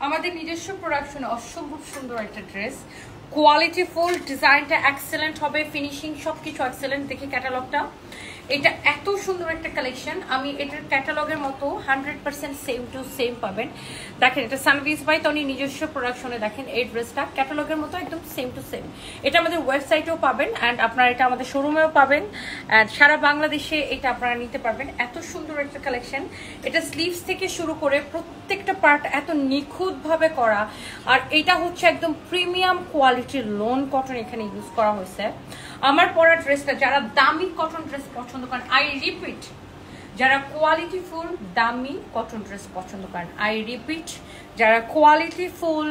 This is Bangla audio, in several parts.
আমাদের নিজস্ব প্রোডাকশনে অসম্ভব সুন্দর একটা ড্রেস, কোয়ালিটি ফুল, ডিজাইনটা এক্সেলেন্ট হবে, ফিনিশিং সবকিছু এক্সেলেন্ট। দেখি ক্যাটালগটা, এটা এত সুন্দর একটা কালেকশন। আমি এটার ক্যাটালগের মতো 100% সেম টু সেম পাবেন। দেখেন এটা সানভিজ বাই তনি নিজস্ব প্রোডাকশনে। দেখেন এই ড্রেসটা ক্যাটালগের মতো একদম সেম টু সেম। এটা আমাদের ওয়েবসাইটেও পাবেন অ্যান্ড আপনারা এটা আমাদের শোরুমেও পাবেন অ্যান্ড সারা বাংলাদেশে এটা আপনারা নিতে পারবেন। এত সুন্দর একটা কালেকশন। এটা স্লিভস থেকে শুরু করে প্রত্যেকটা পার্ট এত নিখুঁতভাবে করা, আর এটা হচ্ছে একদম প্রিমিয়াম কোয়ালিটির লোন কটন এখানে ইউজ করা হয়েছে। আমার পরা ড্রেসটা যারা দামি কটন ড্রেস পছন্দ করেন, আই রিপিট, যারা কোয়ালিটি ফুল দামি কটন ড্রেস পছন্দ করেন, আই রিপিট, যারা কোয়ালিটি ফুল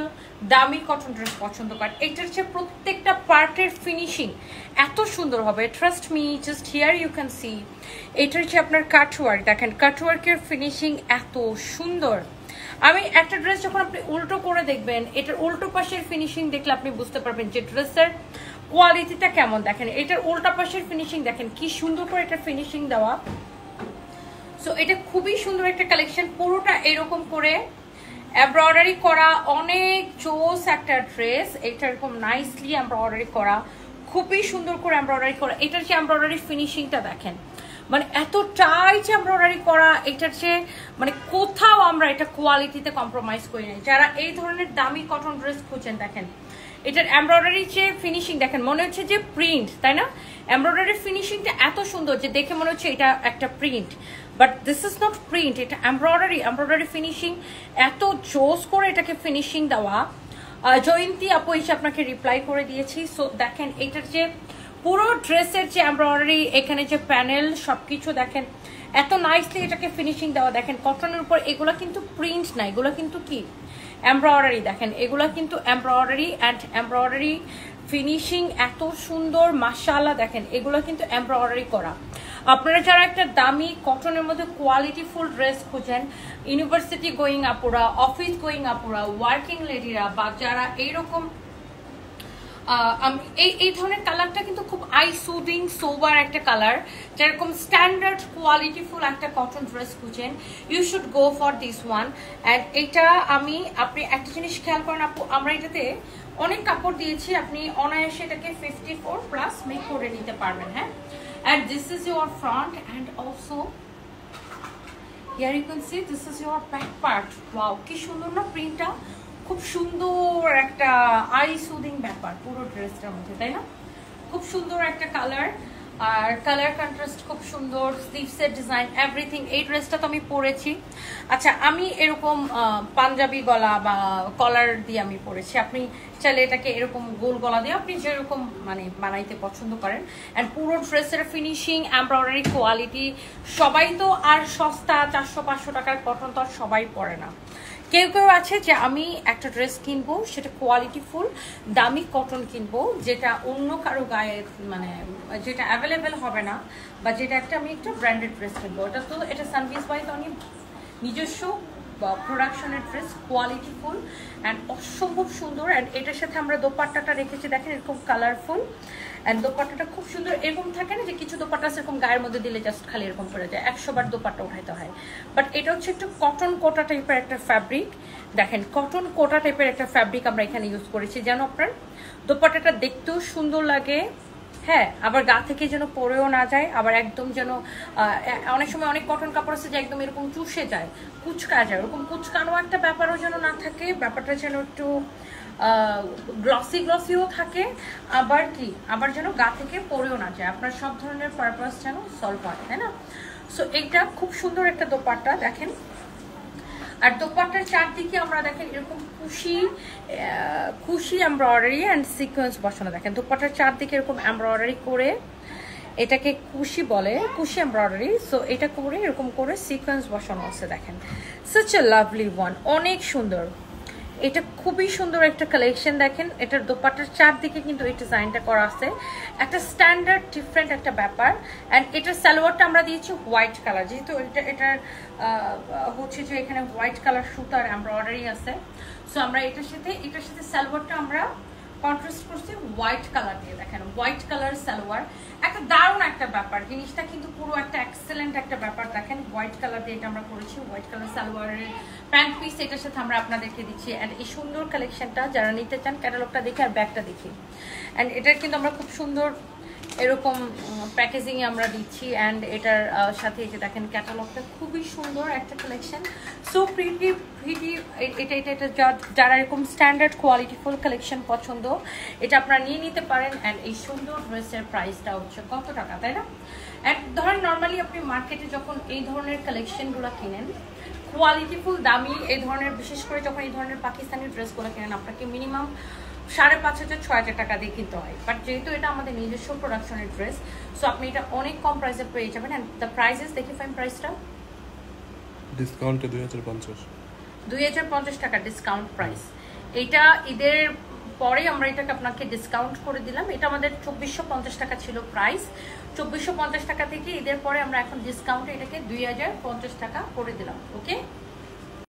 দামি কটন ড্রেস পছন্দ করেন, এটার যে প্রত্যেকটা পার্টের ফিনিশিং এত সুন্দর হবে। Trust me, just here you can see. এটার যে আপনার কাটওয়ার্ক, দেখেন কাটওয়ার্কের ফিনিশিং এত সুন্দর। আমি একটা ড্রেস যখন আপনি উল্টো করে দেখবেন, এটার উল্টো পাশের ফিনিশিং দেখলে আপনি বুঝতে পারবেন যে ড্রেসের কোয়ালিটিটা কেমন। দেখেন এটার উল্টা পাশের ফিনিশিং দেখেন কি সুন্দর করে এটা ফিনিশিং দেওয়া। সো এটা খুবই সুন্দর একটা কালেকশন, পুরোটা এরকম করে এমব্রয়ডারি করা, অনেক জোস একটা ড্রেস। এটা এরকম নাইসলি এমব্রয়ডারি করা, খুবই সুন্দর করে এমব্রয়ডারি করা। এটার যে এমব্রয়ডারি ফিনিশিংটা দেখেন, মানে এতটাই যে এমব্রয়ডারি করা, এটার যে মানে কোথাও আমরা এটা কোয়ালিটিতে কম্প্রোমাইজ করি নাই। যারা এই ধরনের দামি কটন ড্রেস খুঁজছেন, দেখেন এটার এমব্রয়ডারি যে ফিনিশিং দেখেন, মনে হচ্ছে যে প্রিন্ট, তাই না? এমব্রয়ডারি ফিনিশিংটা এত সুন্দর যে দেখে মনে হচ্ছে এটা একটা print, but this is not print, এটা এমব্রয়ডারি। এমব্রয়ডারি ফিনিশিং এত জোস করে এটাকে ফিনিশিং দেওয়া। জয়ন্তী আপু এসে আপনাকে রিপ্লাই করে দিয়েছি। সো দেখেন এটার যে পুরো ড্রেসের যে এমব্রয়ডারি, এখানে যে প্যানেল সবকিছু দেখেন এত নাইসলি এটাকে ফিনিশিং দেওয়া। দেখেন কটনের উপর এগুলো কিন্তু প্রিন্ট না, এগুলো কিন্তু কি এমব্রয়ডারি। দেখেন এগুলো কিন্তু এমব্রয়ডারি অ্যান্ড এমব্রয়ডারি ফিনিশিং এত সুন্দর মাশাআল্লাহ। দেখেন এগুলো কিন্তু এমব্রয়ডারি করা। আপনারা যারা একটা দামি কটনের মধ্যে কোয়ালিটি ফুল ড্রেস খুঁজেন, ইউনিভার্সিটি গোয়িং আপুরা, অফিস গোয়িং আপুরা, ওয়ার্কিং লেডিরা, বা যারা এইরকম এই ধরনের কালারটা কিন্তু খুব আই সুদিং সোবার একটা কালার, যেরকম স্ট্যান্ডার্ড কোয়ালিটি ফুল একটা কটন ড্রেস খুঁজেন, you should go for this one. And এটা আপনি একটা জিনিস খেয়াল করেন আপু, আমরা এটাতে অনেক কাপড় দিয়েছি, আপনি অনায়াসে এটাকে 54+ মেক করে নিতে পারবেন। হ্যাঁ, and this is your front and also here you can see this is your back part. Wow, কি সুন্দর না প্রিন্টটা, খুব সুন্দর একটা আই সুদিং ব্যাপার পুরো ড্রেসটার মধ্যে, তাই না? খুব সুন্দর একটা কালার, আর কালার কন্ট্রাস্ট খুব সুন্দর, স্লিভসের ডিজাইন এভরিথিং। এই ড্রেসটা তো আমি পরেছি। আচ্ছা, আমি এরকম পাঞ্জাবি গলা বা কলার দিয়ে আমি পরেছি, আপনি চাইলে এটাকে এরকম গোল গলা দিয়ে আপনি যেরকম মানে বানাইতে পছন্দ করেন। অ্যান্ড পুরো ড্রেসের ফিনিশিং, এমব্রয়ডারি কোয়ালিটি, সবাই তো আর সস্তা 400-500 টাকার কটন তো আর সবাই পরে না। কেউ কেউ আছে যে আমি একটা ড্রেস কিনবো, সেটা কোয়ালিটি ফুল দামি কটন কিনবো, যেটা অন্য কারো গায়ে মানে যেটা অ্যাভেলেবেল হবে না, বা যেটা আমি একটা ব্র্যান্ডেড ড্রেস কিনবো। এটা সানভিজ বাই তনি নিজস্ব প্রোডাকশনের ড্রেস, কোয়ালিটি ফুল অ্যান্ড অসম্ভব সুন্দর। অ্যান্ড এটার সাথে আমরা দোপাট্টাটা রেখেছি, দেখেন এরকম কালারফুল। অ্যান্ড দোপাট্টাটা খুব সুন্দর, এরকম থাকে না যে কিছু দোপাট্টা এরকম গায়ের মধ্যে দিলে জাস্ট খালি এরকম পড়ে যায়, 100 বার দোপাট্টা উঠাইতে হয়। বাট এটা হচ্ছে একটু কটন কোটা টাইপের একটা ফ্যাব্রিক। দেখেন কটন কোটা টাইপের একটা ফ্যাব্রিক আমরা এখানে ইউজ করেছি, যেন আপনার দোপাট্টাটা দেখতেও সুন্দর লাগে, হ্যাঁ, আবার গা থেকে যেন পরেও না যায়, আবার একদম যেন অনেক সময় অনেক কটন কাপড় আছে যে একদম এরকম চুষে যায়, কুচকা যায়, ওরকম কুচকানো একটা ব্যাপারও যেন না থাকে, ব্যাপারটা যেন একটু গ্লসিও থাকে, আবার যেন গা থেকে পরেও না যায়, আপনার সব ধরনের পারপাস যেন সলভ হয়, তাই না? সো এইটা খুব সুন্দর একটা দোপাট্টা দেখেন। আর দোপাট্টার চারদিকে আমরা দেখেন এরকম খুশি এমব্রয়ডারি অ্যান্ড সিকোয়েন্স বসানো। দেখেন দোপাট্টার চারদিকে এরকম এমব্রয়ডারি করে, এটাকে কুশি বলে, কুশি এমব্রয়ডারি। সো এটা করে এরকম করে সিকোয়েন্স বসানো আছে। দেখেন সাচ এ লাভলি ওয়ান, অনেক সুন্দর। এটা খুবই সুন্দর একটা কালেকশন। দেখেন এটার দোপাট্টার চারদিকে কিন্তু এই ডিজাইনটা করা আছে, একটা স্ট্যান্ডার্ড ডিফারেন্ট একটা ব্যাপার। অ্যান্ড এটার সালোয়ারটা আমরা দিয়েছি হোয়াইট কালার, যেহেতু এটার হচ্ছে যে এখানে হোয়াইট কালার সুতার এমব্রয়ডারি আছে। সো আমরা এটার সাথে সালোয়ারটা আমরা কন্ট্রাস্ট করছে হোয়াইট কালার দিয়ে। দেখেন হোয়াইট কালার সালোয়ার, একটা দারুণ একটা ব্যাপার, জিনিসটা কিন্তু পুরো একটা এক্সেলেন্ট একটা ব্যাপার। দেখেন হোয়াইট কালার দিয়ে এটা আমরা করেছি, হোয়াইট কালার সালোয়ারের প্যান্ট পিস এটার সাথে আমরা আপনাদেরকে দিচ্ছি। অ্যান্ড এই সুন্দর কালেকশনটা যারা নিতে চান ক্যাটালগটা দেখে আর ব্যাগটা দেখি। অ্যান্ড এটার কিন্তু আমরা খুব সুন্দর এরকম প্যাকেজিংয়ে আমরা দিচ্ছি। অ্যান্ড এটার সাথে এই যে দেখেন ক্যাটালগটা খুবই সুন্দর একটা কালেকশন, সো প্রিটি প্রিটি। এটা যারা এরকম স্ট্যান্ডার্ড কোয়ালিটিফুল কালেকশন পছন্দ এটা আপনারা নিয়ে নিতে পারেন। অ্যান্ড এই সুন্দর ড্রেসের প্রাইসটা হচ্ছে কত টাকা, তাই না? অ্যান্ড ধরেন নর্মালি আপনি মার্কেটে যখন এই ধরনের কালেকশনগুলো কিনেন, কোয়ালিটিফুল দামি এই ধরনের, বিশেষ করে যখন এই ধরনের পাকিস্তানি ড্রেসগুলো কিনেন আপনাকে মিনিমাম 5,500-6,000 টাকা দিয়ে কিনতে হয়। বাট যেহেতু এটা আমাদের নিজস্ব প্রোডাকশনের ড্রেস, সো আপনি এটা অনেক কম প্রাইসে পেয়ে যাবেন। অ্যান্ড দ্য প্রাইসেস দেখি ফাইন, প্রাইসটা ডিসকাউন্টে 2,050 টাকা ডিসকাউন্ট প্রাইস। এটা ঈদের পরে আমরা এটাকে আপনাকে ডিসকাউন্ট করে দিলাম। এটা আমাদের 2,450 টাকা ছিল প্রাইস, 2,450 টাকা থেকে ঈদের পরে আমরা এখন ডিসকাউন্টে এটাকে 2,050 টাকা করে দিলাম। ওকে।